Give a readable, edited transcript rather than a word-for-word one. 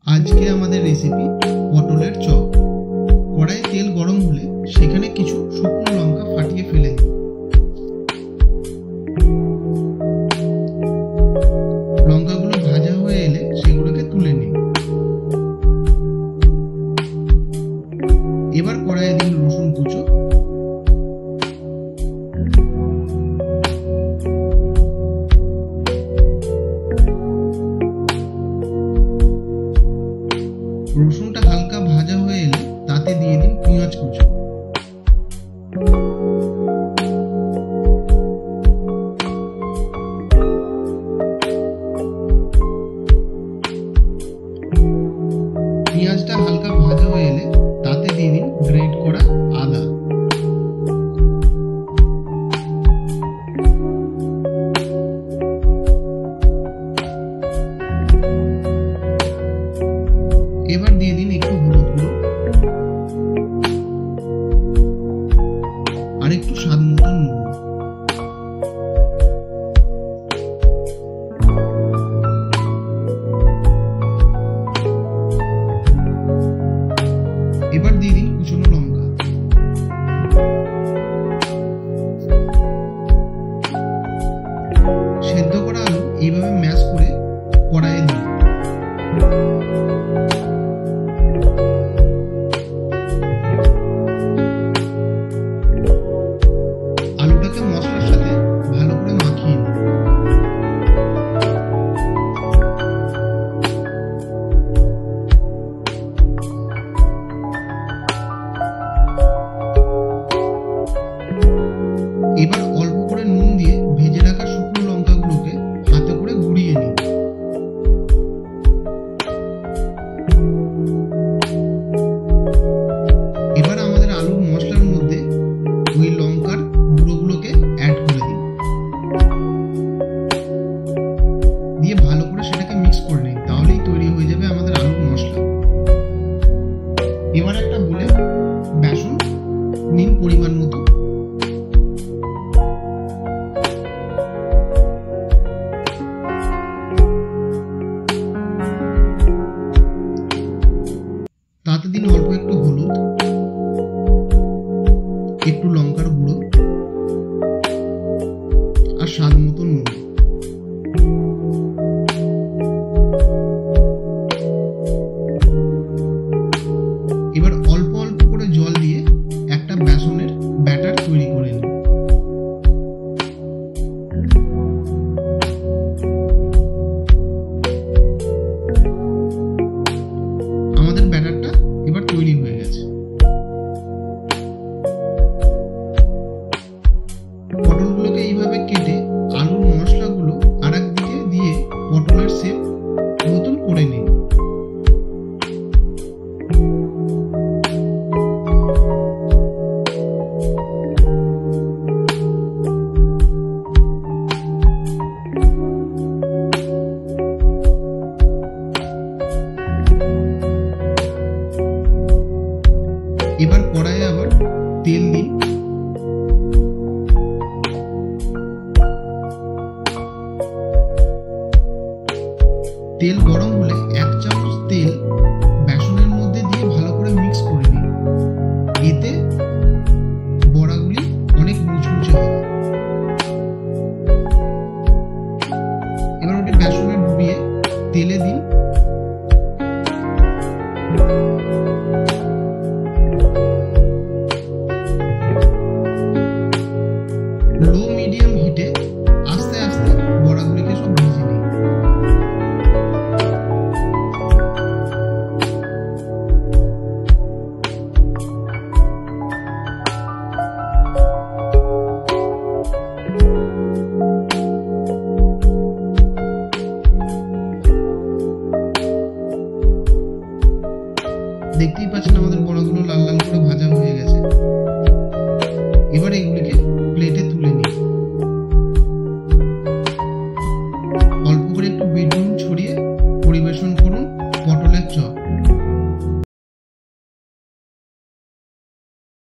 আজকে আমাদের রেসিপি পটলের চপ। কড়াইয়ে তেল গরম হলে সেখানে কিছু শুকনো লঙ্কা ফাটিয়ে ফেলে দিন। লঙ্কাগুলো ভাজা হয়ে এলে সেগুলোকে তুলে নিন। এবার কড়াইয়ে দিন রসুন কুচো, রসুনটা হালকা ভাজা হয়ে এলে তাতে দিয়ে দিন পেঁয়াজ কুচো। পেঁয়াজটা হালকা ভাজা হয়ে এলে তাতে দিয়ে দিন গ্রেট করা আদা। এবার দিয়ে দিন একটু হলুদ গুঁড়ো আর একটু স্বাদ মতো নুন। এবার দিয়ে দিন কুচনো লঙ্কা। সেদ্ধ করা আলু এইভাবে ম্যাশ করে কড়াইয়ে দিন। আলুটাকে মশলার সাথে ভালো করে মাখিয়ে নিন। এবার অল্প করে নুন দিয়ে ভেজে রাখা শুকনো লঙ্কাগুলোকে হাতে করে গুঁড়িয়ে নিন। এবার আমাদের আলুর মশলার মধ্যে ওই লঙ্কার গুঁড়োগুলোকে অ্যাড করে দিন, দিয়ে ভালো করে সেটাকে মিক্স করে নিন। তাহলেই তৈরি হয়ে যাবে আমাদের আলুর মশলা। এবার একটা বলে বেসন নিন পরিমাণ মতো। তাতে দিন অল্প একটু হলুদ, একটু লঙ্কার গুঁড়ো আর স্বাদ মতো নুন। এবার অল্প অল্প করে জল দিয়ে একটা বেসনের ব্যাটার তৈরি করে নিন। আমাদের ব্যাটারটা এবার তৈরি হয়ে গেছে। পটলগুলোকে এইভাবে কেটে আলুর মশলাগুলো আর একদিকে দিয়ে পটলের শেপ মতন করে নিন। এবার কড়াইয়ে আবার তেল দিন। তেল গরম হলে 1 চামচ তেল বেসনের মধ্যে দিয়ে ভালো করে মিক্স করে নিন। এতে বড়াগুলি অনেক মুচমুচে হবে। এবার ওটি বেসনে ডুবিয়ে তেলে দিন। লো মিডিয়াম হিটে আস্তে আস্তে বড়াগুলিকে সব ভেজে নিন।